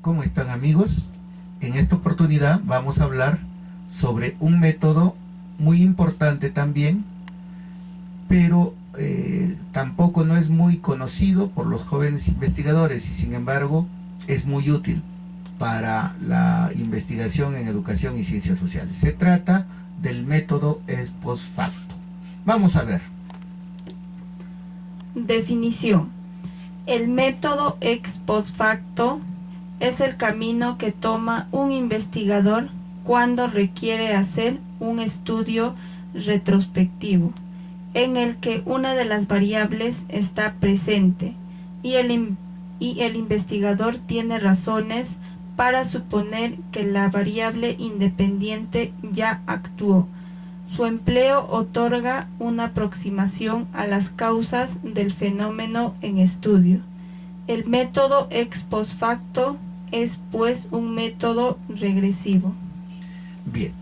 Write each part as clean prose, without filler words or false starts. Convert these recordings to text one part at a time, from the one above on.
¿Cómo están, amigos? En esta oportunidad vamos a hablar sobre un método muy importante también, pero tampoco no es muy conocido por los jóvenes investigadores y sin embargo es muy útil para la investigación en educación y ciencias sociales. Se trata del método ex post facto. Vamos a ver. Definición. El método ex post facto es el camino que toma un investigador cuando requiere hacer un estudio retrospectivo, en el que una de las variables está presente y el investigador tiene razones para suponer que la variable independiente ya actuó. Su empleo otorga una aproximación a las causas del fenómeno en estudio. El método ex post facto es pues un método regresivo. Bien,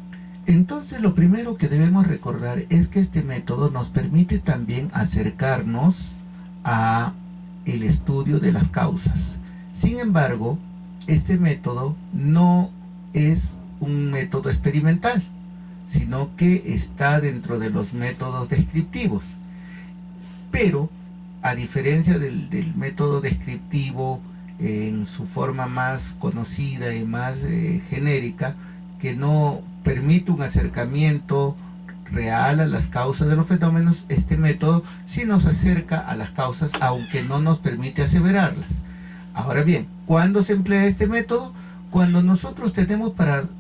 entonces lo primero que debemos recordar es que este método nos permite también acercarnos a el estudio de las causas. Sin embargo, este método no es un método experimental, sino que está dentro de los métodos descriptivos. Pero, a diferencia del método descriptivo en su forma más conocida y más genérica, que no permite un acercamiento real a las causas de los fenómenos, este método sí nos acerca a las causas, aunque no nos permite aseverarlas. Ahora bien, ¿cuándo se emplea este método? Cuando nosotros tenemos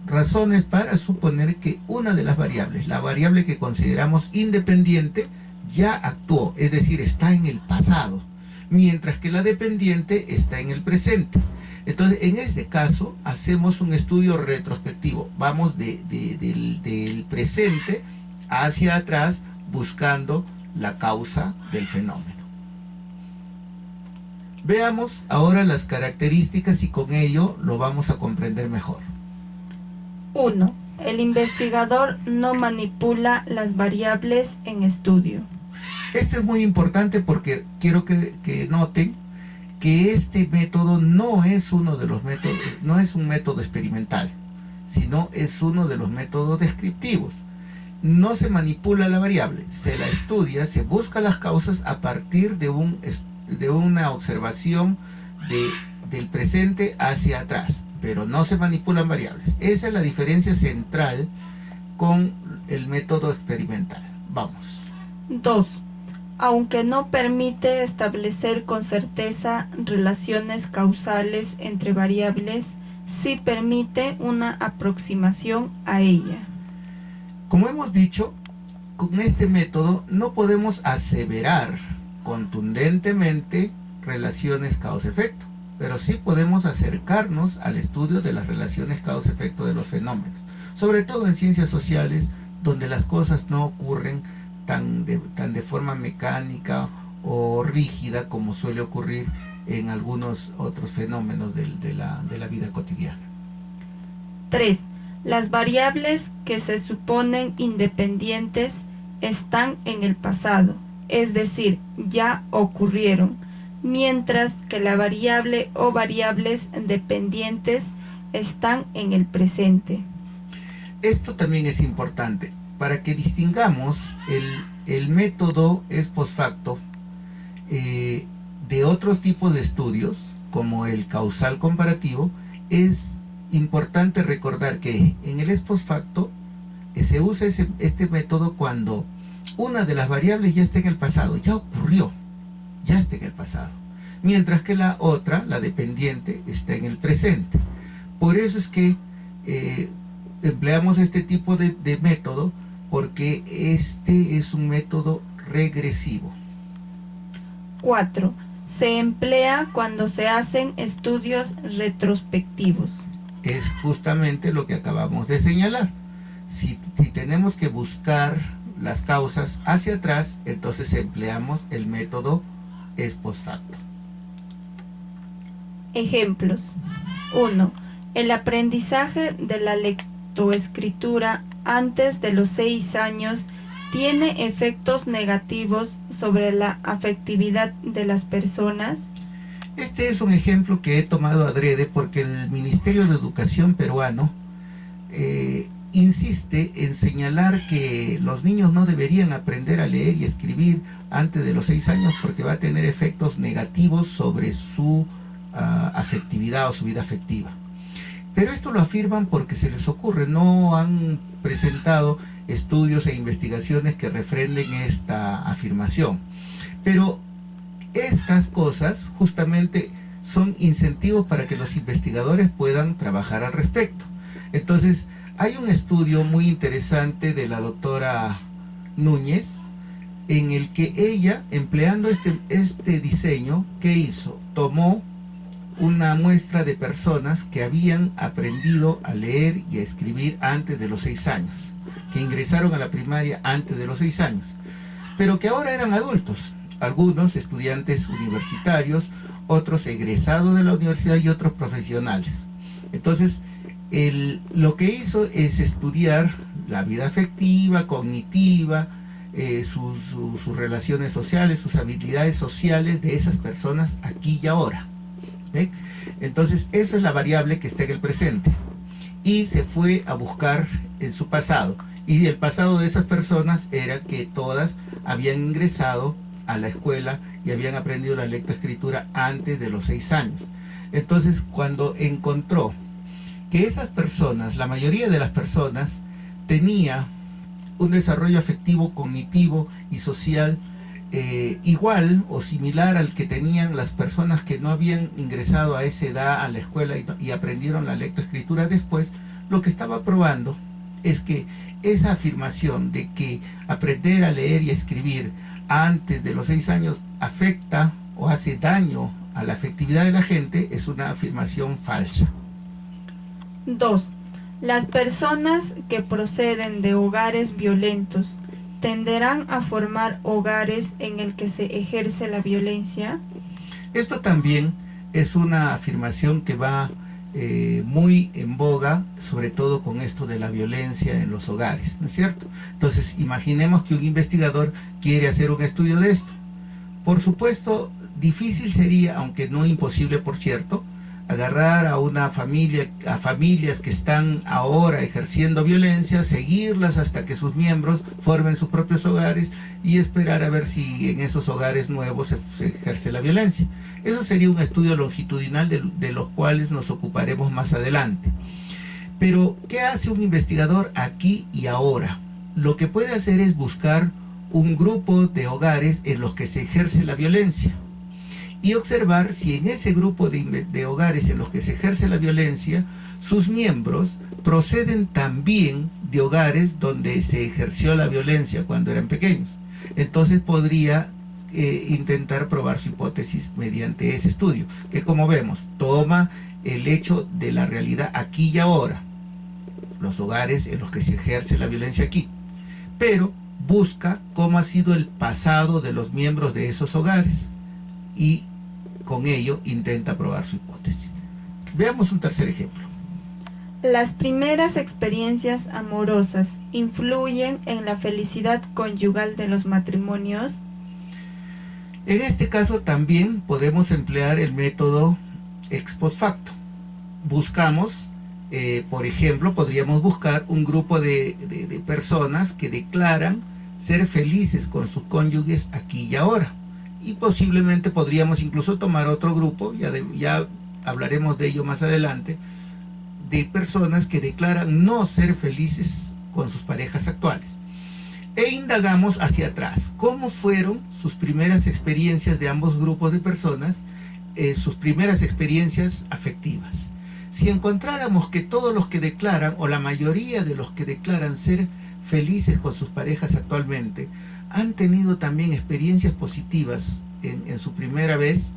razones para suponer que una de las variables, la variable que consideramos independiente, ya actuó, es decir, está en el pasado, mientras que la dependiente está en el presente. Entonces, en este caso, hacemos un estudio retrospectivo. Vamos del presente hacia atrás buscando la causa del fenómeno. Veamos ahora las características y con ello lo vamos a comprender mejor. 1. El investigador no manipula las variables en estudio. Esto es muy importante porque quiero que noten que este método no es uno de los métodos, no es un método experimental, sino es uno de los métodos descriptivos. No se manipula la variable, se la estudia, se busca las causas a partir de una observación del presente hacia atrás, pero no se manipulan variables. Esa es la diferencia central con el método experimental. Vamos. 2. Aunque no permite establecer con certeza relaciones causales entre variables, sí permite una aproximación a ella. Como hemos dicho, con este método no podemos aseverar contundentemente relaciones causa-efecto, pero sí podemos acercarnos al estudio de las relaciones causa-efecto de los fenómenos, sobre todo en ciencias sociales, donde las cosas no ocurren tan de forma mecánica o rígida como suele ocurrir en algunos otros fenómenos de la vida cotidiana. 3. Las variables que se suponen independientes están en el pasado, es decir, ya ocurrieron, mientras que la variable o variables dependientes están en el presente. Esto también es importante para que distingamos el método ex post facto de otros tipos de estudios, como el causal comparativo. Es importante recordar que en el ex post facto se usa este método cuando una de las variables ya está en el pasado, ya ocurrió, ya está en el pasado, mientras que la otra, la dependiente, está en el presente. Por eso es que empleamos este tipo de método, porque este es un método regresivo. 4. Se emplea cuando se hacen estudios retrospectivos. Es justamente lo que acabamos de señalar. Si tenemos que buscar las causas hacia atrás, entonces empleamos el método ex post facto. Ejemplos. 1. El aprendizaje de la lectoescritura antes de los 6 años tiene efectos negativos sobre la afectividad de las personas. Este es un ejemplo que he tomado adrede porque el Ministerio de Educación peruano insiste en señalar que los niños no deberían aprender a leer y escribir antes de los 6 años porque va a tener efectos negativos sobre su afectividad o su vida afectiva. Pero esto lo afirman porque se les ocurre, no han presentado estudios e investigaciones que refrenden esta afirmación. Pero estas cosas justamente son incentivos para que los investigadores puedan trabajar al respecto. Entonces, hay un estudio muy interesante de la doctora Núñez, en el que ella, empleando este diseño, ¿qué hizo? Tomó una muestra de personas que habían aprendido a leer y a escribir antes de los 6 años, que ingresaron a la primaria antes de los 6 años, pero que ahora eran adultos, algunos estudiantes universitarios, otros egresados de la universidad y otros profesionales. Entonces, lo que hizo es estudiar la vida afectiva, cognitiva, sus relaciones sociales, sus habilidades sociales de esas personas aquí y ahora. ¿Ve? Entonces, eso es la variable que está en el presente. Y se fue a buscar en su pasado. Y el pasado de esas personas era que todas habían ingresado a la escuela y habían aprendido la lectoescritura antes de los 6 años. Entonces, cuando encontró que esas personas, la mayoría de las personas, tenía un desarrollo afectivo, cognitivo y social igual o similar al que tenían las personas que no habían ingresado a esa edad a la escuela y aprendieron la lectoescritura después, lo que estaba probando es que esa afirmación de que aprender a leer y a escribir antes de los 6 años afecta o hace daño a la afectividad de la gente es una afirmación falsa. 2. Las personas que proceden de hogares violentos tenderán a formar hogares en el que se ejerce la violencia. Esto también es una afirmación que va muy en boga, sobre todo con esto de la violencia en los hogares, ¿no es cierto? Entonces, imaginemos que un investigador quiere hacer un estudio de esto. Por supuesto, difícil sería, aunque no imposible, por cierto, agarrar a una familia, a familias que están ahora ejerciendo violencia, seguirlas hasta que sus miembros formen sus propios hogares y esperar a ver si en esos hogares nuevos se ejerce la violencia. Eso sería un estudio longitudinal de los cuales nos ocuparemos más adelante. Pero, ¿qué hace un investigador aquí y ahora? Lo que puede hacer es buscar un grupo de hogares en los que se ejerce la violencia y observar si en ese grupo de hogares en los que se ejerce la violencia, sus miembros proceden también de hogares donde se ejerció la violencia cuando eran pequeños. Entonces podría intentar probar su hipótesis mediante ese estudio, que como vemos, toma el hecho de la realidad aquí y ahora, los hogares en los que se ejerce la violencia aquí, pero busca cómo ha sido el pasado de los miembros de esos hogares y con ello intenta probar su hipótesis. Veamos un tercer ejemplo. Las primeras experiencias amorosas influyen en la felicidad conyugal de los matrimonios. En este caso también podemos emplear el método ex post facto. Buscamos, por ejemplo, podríamos buscar un grupo de personas que declaran ser felices con sus cónyuges aquí y ahora. Y posiblemente podríamos incluso tomar otro grupo, ya hablaremos de ello más adelante, de personas que declaran no ser felices con sus parejas actuales. E indagamos hacia atrás, cómo fueron sus primeras experiencias de ambos grupos de personas, sus primeras experiencias afectivas. Si encontráramos que todos los que declaran, o la mayoría de los que declaran ser felices con sus parejas actualmente, han tenido también experiencias positivas en su primera vez,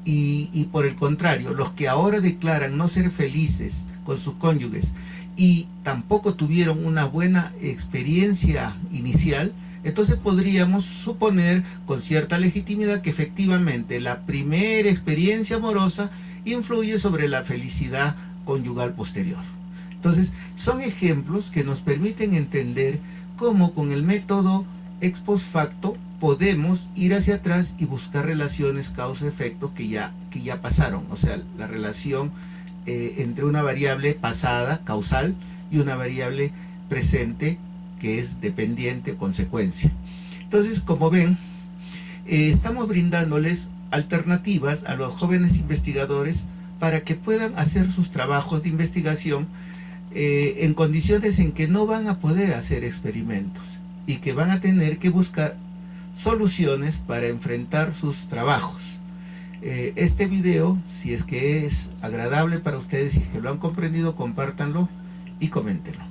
y por el contrario, los que ahora declaran no ser felices con sus cónyuges y tampoco tuvieron una buena experiencia inicial, entonces podríamos suponer con cierta legitimidad que efectivamente la primera experiencia amorosa influye sobre la felicidad conyugal posterior. Entonces, son ejemplos que nos permiten entender cómo con el método ex post facto podemos ir hacia atrás y buscar relaciones causa-efecto que ya pasaron, o sea, la relación entre una variable pasada, causal, y una variable presente, que es dependiente, consecuencia. Entonces, como ven, estamos brindándoles alternativas a los jóvenes investigadores para que puedan hacer sus trabajos de investigación en condiciones en que no van a poder hacer experimentos y que van a tener que buscar soluciones para enfrentar sus trabajos. Este video, si es que es agradable para ustedes y que lo han comprendido, compártanlo y coméntenlo.